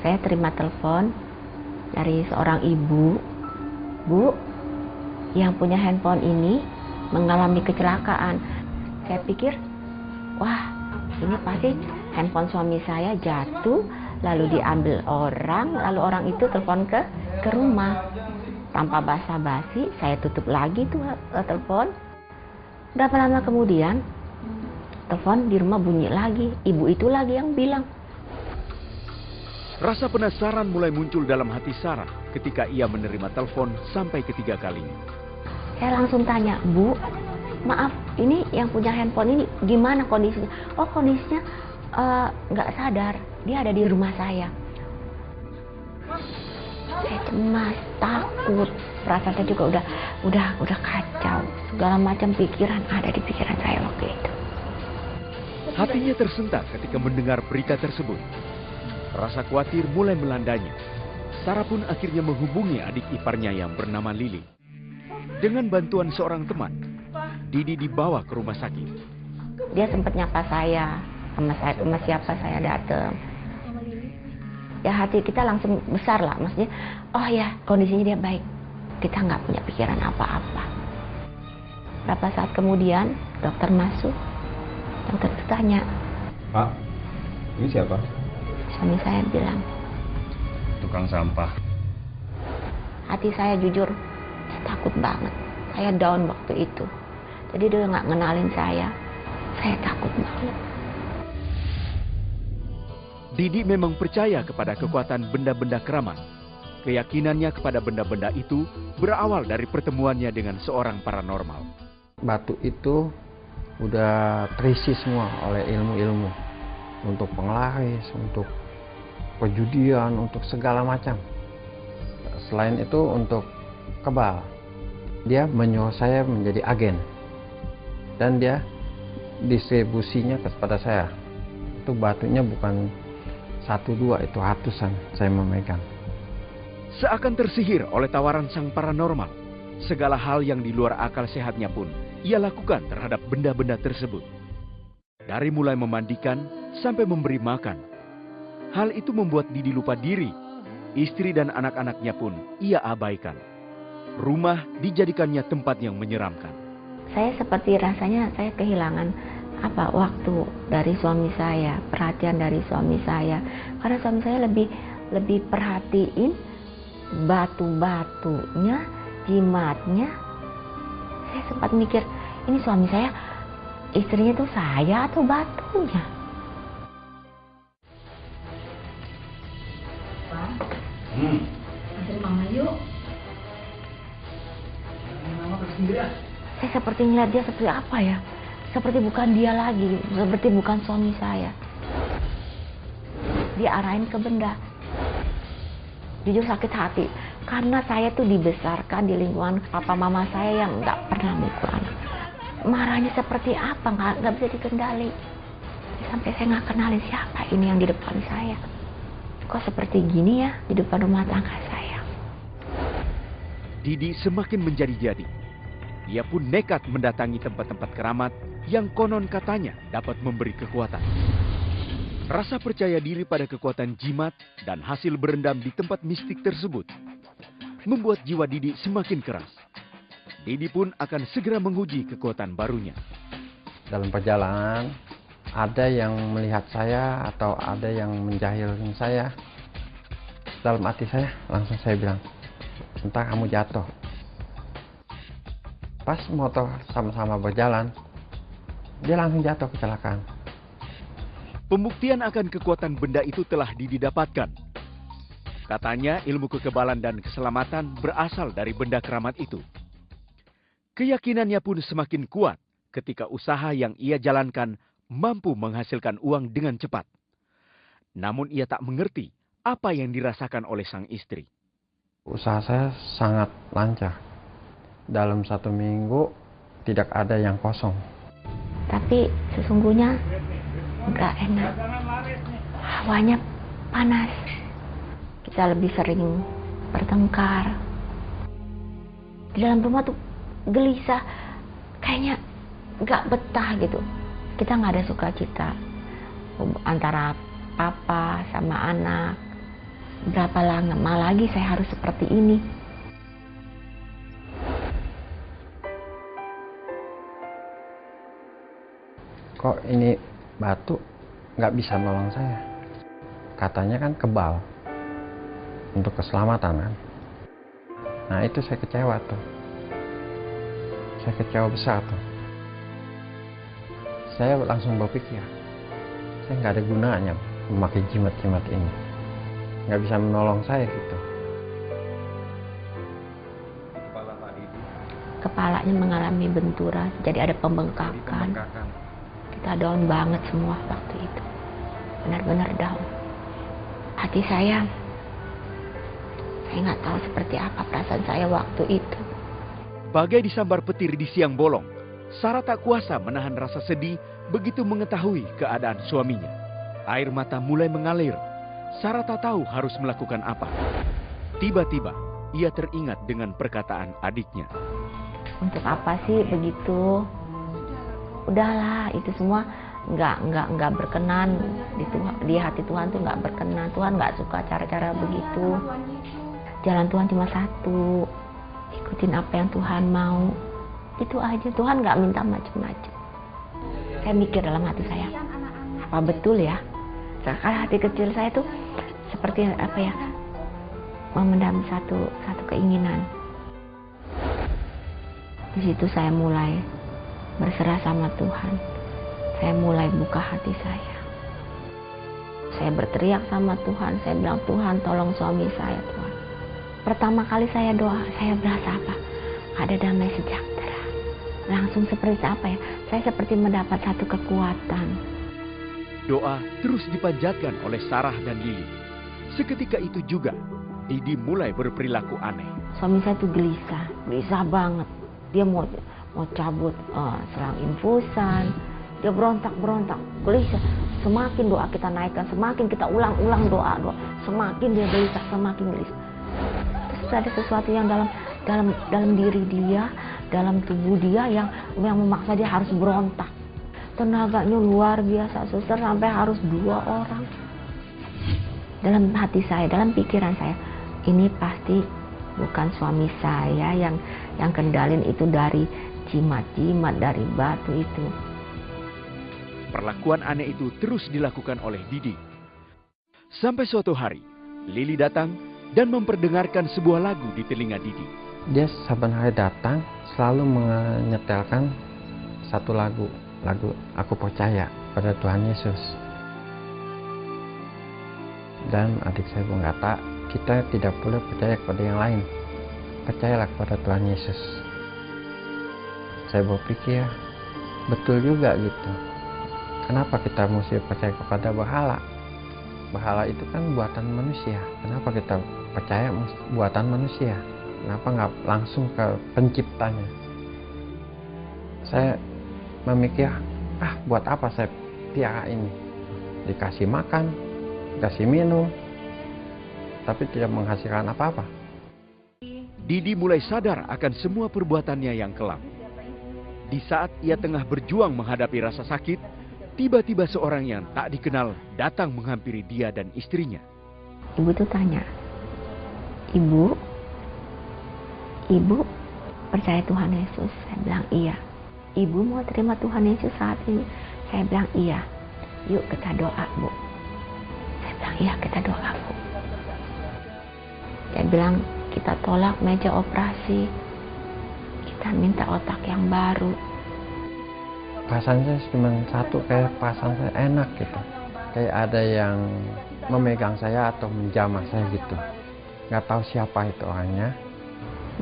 saya terima telepon dari seorang ibu. Bu, yang punya handphone ini mengalami kecelakaan. Saya pikir, wah, ini pasti handphone suami saya jatuh, lalu diambil orang, lalu orang itu telepon ke rumah. Tanpa basa-basi, saya tutup lagi tuh telepon. Berapa lama kemudian, telepon di rumah bunyi lagi. Ibu itu lagi yang bilang. Rasa penasaran mulai muncul dalam hati Sarah ketika ia menerima telepon sampai ketiga kalinya. Saya langsung tanya, Bu, maaf, ini yang punya handphone ini gimana kondisinya? Oh, kondisinya nggak sadar, dia ada di rumah saya. Saya cemas, takut, perasaan saya juga udah kacau. Segala macam pikiran ada di pikiran saya waktu itu. Hatinya tersentak ketika mendengar berita tersebut. Rasa khawatir mulai melandanya. Sarah pun akhirnya menghubungi adik iparnya yang bernama Lili. Dengan bantuan seorang teman, Didi dibawa ke rumah sakit. Dia sempat nyapa saya, sama siapa saya datang. Ya hati kita langsung besar lah, maksudnya, oh ya kondisinya dia baik. Kita nggak punya pikiran apa-apa. Berapa saat kemudian, dokter masuk. Dokter itu tanya, Pak, ini siapa? Suami saya bilang, Tukang sampah. hati saya jujur, saya takut banget. Saya down waktu itu. Jadi dia nggak ngenalin saya takut banget. Didi memang percaya kepada kekuatan benda-benda keramat. Keyakinannya kepada benda-benda itu berawal dari pertemuannya dengan seorang paranormal. Batu itu udah terisi semua oleh ilmu-ilmu. Untuk penglaris, untuk pejudian, untuk segala macam. Selain itu untuk kebal. Dia menyuruh saya menjadi agen. Dan dia distribusinya kepada saya. Itu batunya bukan 1-2, itu ratusan saya memegang. Seakan tersihir oleh tawaran sang paranormal, segala hal yang di luar akal sehatnya pun ia lakukan terhadap benda-benda tersebut. Dari mulai memandikan sampai memberi makan. Hal itu membuat Didi lupa diri. Istri dan anak-anaknya pun ia abaikan. Rumah dijadikannya tempat yang menyeramkan. Saya seperti rasanya saya kehilangan waktu dari suami saya, perhatian dari suami saya. Karena suami saya lebih perhatiin batu-batunya, jimatnya. Saya sempat mikir, ini suami saya, istrinya itu saya atau batunya? Anterin mama yuk. Mama pergi sendiri ya. Saya seperti ngeliat dia seperti apa ya? Seperti bukan dia lagi, seperti bukan suami saya. Dia arahin ke benda. Jujur sakit hati, karena saya tuh dibesarkan di lingkungan papa mama saya yang nggak pernah mukul anak. Marahnya seperti apa, nggak bisa dikendali. Sampai saya nggak kenalin siapa ini yang di depan saya. Kok seperti gini ya di depan rumah tangga saya. Didi semakin menjadi-jadi. Ia pun nekat mendatangi tempat-tempat keramat yang konon katanya dapat memberi kekuatan. Rasa percaya diri pada kekuatan jimat dan hasil berendam di tempat mistik tersebut membuat jiwa Didi semakin keras. Didi pun akan segera menguji kekuatan barunya. Dalam perjalanan, ada yang melihat saya atau ada yang menjahilkan saya. Dalam hati saya, langsung saya bilang, entah kamu jatuh. Pas motor sama-sama berjalan, dia langsung jatuh kecelakaan. Pembuktian akan kekuatan benda itu telah Didi dapatkan. Katanya ilmu kekebalan dan keselamatan berasal dari benda keramat itu. Keyakinannya pun semakin kuat ketika usaha yang ia jalankan mampu menghasilkan uang dengan cepat. Namun ia tak mengerti apa yang dirasakan oleh sang istri. Usaha saya sangat lancar. Dalam 1 minggu tidak ada yang kosong. Tapi sesungguhnya nggak enak. Hawanya panas. Kita lebih sering bertengkar. Di dalam rumah tuh gelisah. Kayaknya nggak betah gitu. Kita nggak ada sukacita antara papa sama anak. Berapa lama lagi saya harus seperti ini? Kok ini batu nggak bisa nolong saya? Katanya kan kebal untuk keselamatan kan. Nah itu saya kecewa tuh. Saya kecewa besar tuh. Saya langsung berpikir, saya nggak ada gunanya memakai jimat-jimat ini. Nggak bisa menolong saya gitu. Kepala Pak Didi. Kepalanya mengalami benturan, jadi ada pembengkakan. Kita down banget semua waktu itu. Benar-benar down. Hati saya nggak tahu seperti apa perasaan saya waktu itu. Bagai disambar petir di siang bolong, Sarah tak kuasa menahan rasa sedih begitu mengetahui keadaan suaminya. Air mata mulai mengalir. Sarah tak tahu harus melakukan apa. Tiba-tiba, ia teringat dengan perkataan adiknya. Untuk apa sih begitu? Udahlah, itu semua nggak berkenan di hati Tuhan tuh nggak berkenan. Tuhan nggak suka cara-cara begitu. Jalan Tuhan cuma satu, ikutin apa yang Tuhan mau. Itu aja, Tuhan nggak minta macam-macam. Saya mikir dalam hati saya, apa betul ya? Karena hati kecil saya tuh seperti apa ya, memendam satu keinginan. Di situ saya mulai berserah sama Tuhan. Saya mulai buka hati saya. Saya berteriak sama Tuhan. Saya bilang, Tuhan tolong suami saya, Tuhan. Pertama kali saya doa, saya berasa apa? Ada damai sejahtera. Langsung seperti apa ya? Saya seperti mendapat satu kekuatan. Doa terus dipanjatkan oleh Sarah dan Lili. Seketika itu juga, Didi mulai berperilaku aneh. Suami saya tuh gelisah banget. Dia mau cabut selang infusan. Dia berontak, gelisah. Semakin doa kita naikkan, semakin kita ulang-ulang doa. Semakin dia gelisah, semakin gelisah. Terus ada sesuatu yang dalam diri dia, dalam tubuh dia yang memaksa dia harus berontak. Tenaganya luar biasa, suster, sampai harus 2 orang. Dalam hati saya, dalam pikiran saya, ini pasti bukan suami saya yang kendalin itu dari jimat-jimat, dari batu itu. Perlakuan aneh itu terus dilakukan oleh Didi. Sampai suatu hari, Lili datang dan memperdengarkan sebuah lagu di telinga Didi. Dia saban hari datang selalu menyetelkan satu lagu Aku Percaya pada Tuhan Yesus. Dan adik saya berkata, kita tidak boleh percaya kepada yang lain. Percayalah kepada Tuhan Yesus. Saya berpikir, betul juga gitu. Kenapa kita mesti percaya kepada berhala? Berhala itu kan buatan manusia. Kenapa kita percaya buatan manusia? Kenapa nggak langsung ke penciptanya? Saya memikir, buat apa saya piara ini? Dikasih makan, dikasih minum, tapi tidak menghasilkan apa-apa. Didi mulai sadar akan semua perbuatannya yang kelam. Di saat ia tengah berjuang menghadapi rasa sakit, tiba-tiba seorang yang tak dikenal datang menghampiri dia dan istrinya. Ibu tuh tanya, Ibu percaya Tuhan Yesus? Saya bilang iya. Ibu mau terima Tuhan Yesus saat ini? Saya bilang iya. Yuk kita doa, Bu. Saya bilang iya, kita doa, Bu. Saya bilang kita tolak meja operasi. Kita minta otak yang baru. Perasaan saya cuma satu, kayak perasaan saya enak gitu. Kayak ada yang memegang saya atau menjamah saya gitu. Nggak tahu siapa itu orangnya.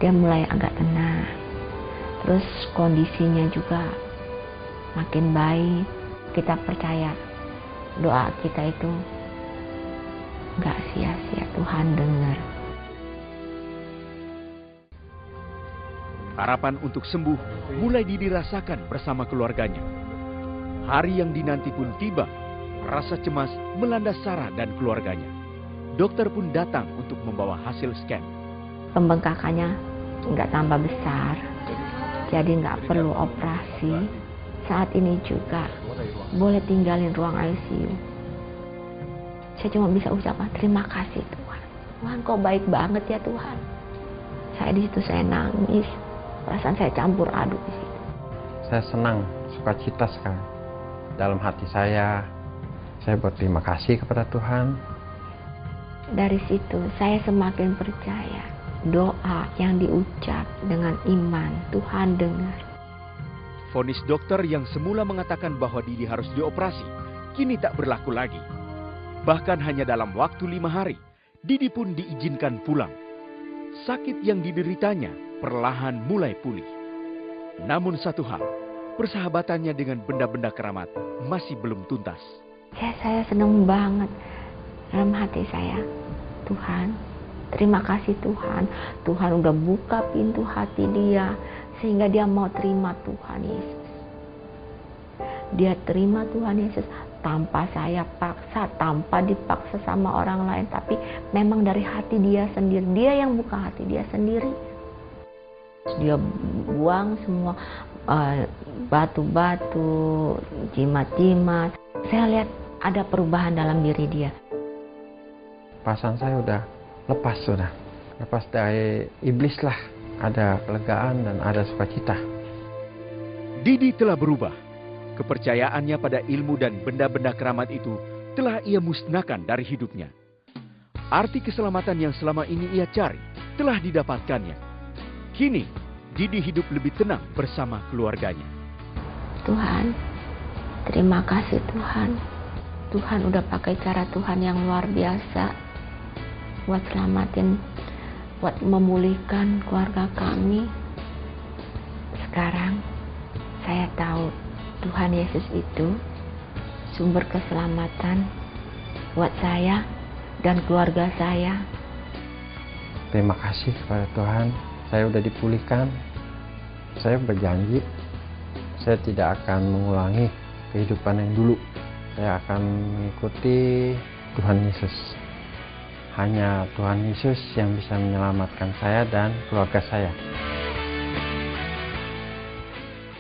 Dia mulai agak tenang. Terus kondisinya juga makin baik. Kita percaya doa kita itu nggak sia-sia, Tuhan dengar. Harapan untuk sembuh mulai dirasakan bersama keluarganya. Hari yang dinanti pun tiba. Rasa cemas melanda Sarah dan keluarganya. Dokter pun datang untuk membawa hasil scan. Pembengkakannya nggak tambah besar, jadi nggak perlu operasi. Saat ini juga boleh tinggalin ruang ICU. Saya cuma bisa ucapkan terima kasih Tuhan. Tuhan kok baik banget ya Tuhan. Saya di situ saya nangis, perasaan saya campur aduk di situ. Saya senang, sukacita sekali. Dalam hati saya berterima kasih kepada Tuhan. Dari situ saya semakin percaya doa yang diucap dengan iman Tuhan dengar. Vonis dokter yang semula mengatakan bahwa Didi harus dioperasi, kini tak berlaku lagi. Bahkan hanya dalam waktu 5 hari, Didi pun diizinkan pulang. Sakit yang dideritanya perlahan mulai pulih. Namun satu hal, persahabatannya dengan benda-benda keramat masih belum tuntas. Saya senang banget dalam hati saya. Tuhan, terima kasih Tuhan. Tuhan udah buka pintu hati dia sehingga dia mau terima Tuhan Yesus. Dia terima Tuhan Yesus tanpa saya paksa, tanpa dipaksa sama orang lain, tapi memang dari hati dia sendiri. Dia yang buka hati dia sendiri. Dia buang semua batu-batu, jimat-jimat. Saya lihat ada perubahan dalam diri dia. Perasaan saya udah lepas dari iblis lah. Ada kelegaan dan ada sukacita. Didi telah berubah. Kepercayaannya pada ilmu dan benda-benda keramat itu telah ia musnahkan dari hidupnya. Arti keselamatan yang selama ini ia cari telah didapatkannya. Kini, Didi hidup lebih tenang bersama keluarganya. Tuhan, terima kasih Tuhan. Tuhan udah pakai cara Tuhan yang luar biasa buat selamatin, buat memulihkan keluarga kami. Sekarang saya tahu Tuhan Yesus itu sumber keselamatan buat saya dan keluarga saya. Terima kasih kepada Tuhan, saya udah dipulihkan. Saya berjanji, saya tidak akan mengulangi kehidupan yang dulu. Saya akan mengikuti Tuhan Yesus. Hanya Tuhan Yesus yang bisa menyelamatkan saya dan keluarga saya.